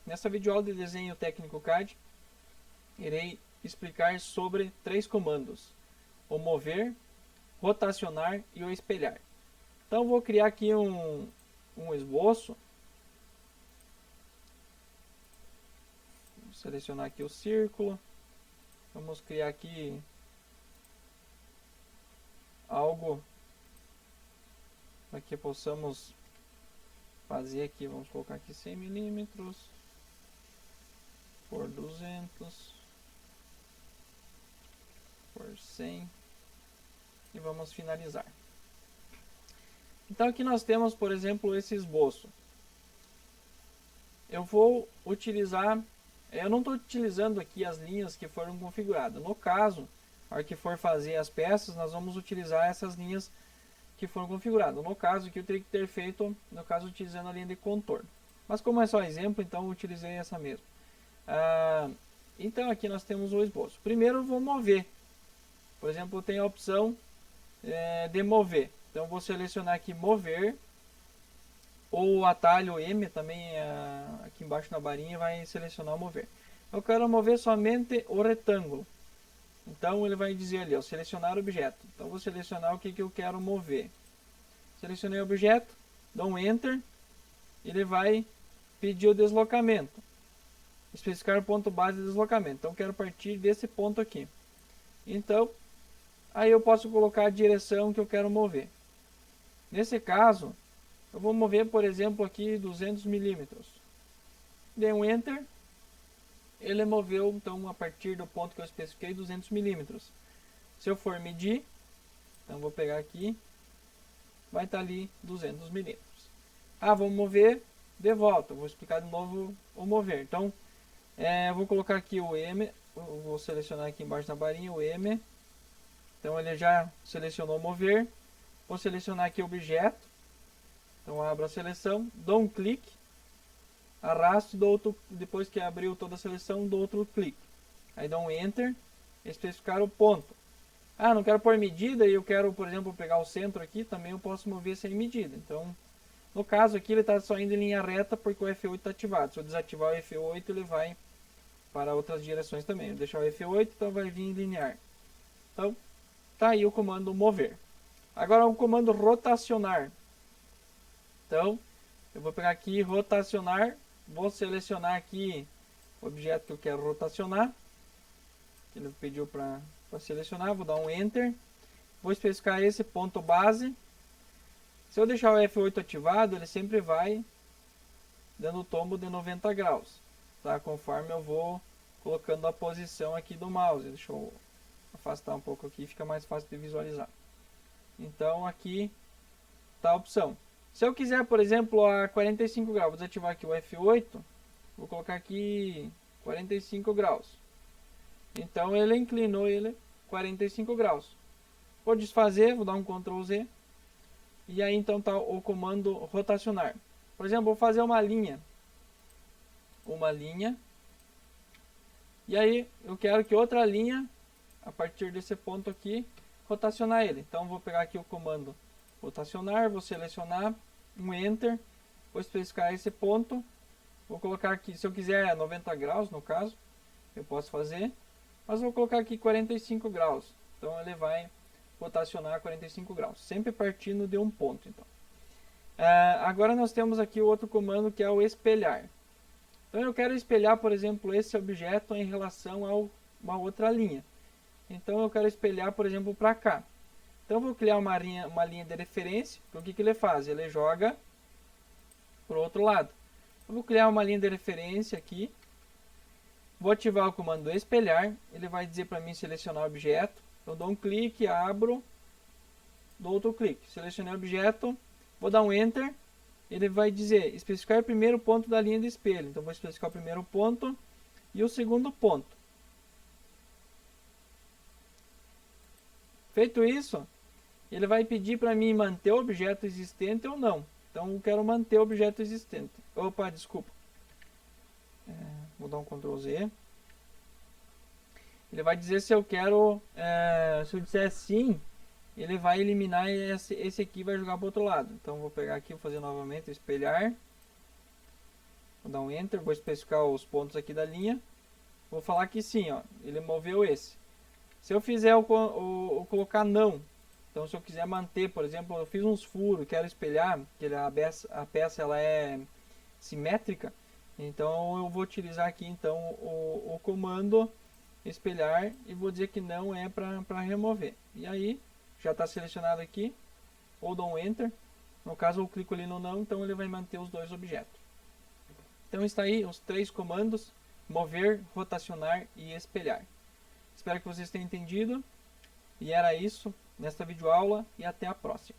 Nessa videoaula de desenho técnico CAD, irei explicar sobre 3 comandos: o mover, rotacionar e o espelhar. Então vou criar aqui um esboço. Vou selecionar aqui o círculo. Vamos criar aqui algo para que possamos fazer aqui. Vamos colocar aqui 100 milímetros por 200 por 100 e vamos finalizar. Então aqui nós temos, por exemplo, esse esboço. Eu vou utilizar, eu não estou utilizando aqui as linhas que foram configuradas. No caso, na hora que for fazer as peças, nós vamos utilizar essas linhas que foram configuradas. No caso aqui eu teria que ter feito, no caso, utilizando a linha de contorno. Mas como é só exemplo, então eu utilizei essa mesmo. Então aqui nós temos o esboço. Primeiro eu vou mover. Por exemplo, tem a opção de mover. Então eu vou selecionar aqui mover, ou o atalho M também aqui embaixo na barinha vai selecionar o mover. Eu quero mover somente o retângulo. Então ele vai dizer ali, ó, selecionar objeto. Então eu vou selecionar o que eu quero mover. Selecionei o objeto, dou um Enter, ele vai pedir o deslocamento. Especificar o ponto base de deslocamento. Então eu quero partir desse ponto aqui. Então, aí eu posso colocar a direção que eu quero mover. Nesse caso, eu vou mover, por exemplo, aqui 200 milímetros. Dei um Enter. Ele moveu, então, a partir do ponto que eu especifiquei, 200 milímetros. Se eu for medir, então vou pegar aqui, vai estar ali 200 milímetros. Vamos mover de volta. Vou explicar de novo o mover. Então, eu vou colocar aqui o M, vou selecionar aqui embaixo na barinha o M. Então, ele já selecionou mover. Vou selecionar aqui o objeto. Então, abro a seleção, dou um clique, arrasto, depois que abriu toda a seleção, dou outro clique. Aí dou um Enter, especificar o ponto. Não quero pôr medida e eu quero, por exemplo, pegar o centro aqui, também eu posso mover sem medida. Então, no caso aqui, ele está só indo em linha reta porque o F8 está ativado. Se eu desativar o F8, ele vai para outras direções também. Eu deixar o F8, então vai vir em linear. Então, tá aí o comando mover. Agora o comando rotacionar. Então, eu vou pegar aqui rotacionar, vou selecionar aqui o objeto que eu quero rotacionar, que ele pediu para selecionar, vou dar um Enter, vou especificar esse ponto base. Se eu deixar o F8 ativado, ele sempre vai dando tombo de 90 graus, tá? Conforme eu vou colocando a posição aqui do mouse. Deixa eu afastar um pouco aqui, fica mais fácil de visualizar. Então aqui está a opção. Se eu quiser, por exemplo, a 45 graus, vou desativar aqui o F8, vou colocar aqui 45 graus. Então ele inclinou ele 45 graus. Vou desfazer, vou dar um Ctrl Z. E aí então está o comando rotacionar. Por exemplo, vou fazer uma linha. E aí eu quero que outra linha, a partir desse ponto aqui, rotacionar ele. Então vou pegar aqui o comando rotacionar, vou selecionar um Enter, vou especificar esse ponto, vou colocar aqui, se eu quiser 90 graus no caso, eu posso fazer, mas vou colocar aqui 45 graus, então ele vai rotacionar 45 graus, sempre partindo de um ponto. Então, agora nós temos aqui o outro comando que é o espelhar. Então eu quero espelhar, por exemplo, esse objeto em relação a uma outra linha. Então eu quero espelhar, por exemplo, para cá. Então eu vou criar uma linha de referência. Então, o que ele faz? Ele joga para o outro lado. Eu vou criar uma linha de referência aqui. Vou ativar o comando espelhar. Ele vai dizer para mim selecionar o objeto. Eu dou um clique, abro, dou outro clique. Selecionei o objeto, vou dar um Enter. Ele vai dizer especificar o primeiro ponto da linha de espelho. Então vou especificar o primeiro ponto e o segundo ponto. Feito isso, ele vai pedir para mim manter o objeto existente ou não. Então eu quero manter o objeto existente. Opa, desculpa. Vou dar um Ctrl Z. Ele vai dizer se eu quero, se eu disser sim, ele vai eliminar esse aqui e vai jogar para o outro lado. Então vou pegar aqui, vou fazer novamente, espelhar. Vou dar um Enter, vou especificar os pontos aqui da linha. Vou falar que sim, ó, ele moveu esse. Se eu fizer o colocar não, então se eu quiser manter, por exemplo, eu fiz uns furos, quero espelhar, que a peça ela é simétrica, então eu vou utilizar aqui então o comando espelhar e vou dizer que não é para remover. E aí já está selecionado aqui, ou dou um Enter. No caso eu clico ali no não, então ele vai manter os dois objetos. Então está aí os 3 comandos: mover, rotacionar e espelhar. Espero que vocês tenham entendido. E era isso nesta videoaula e até a próxima.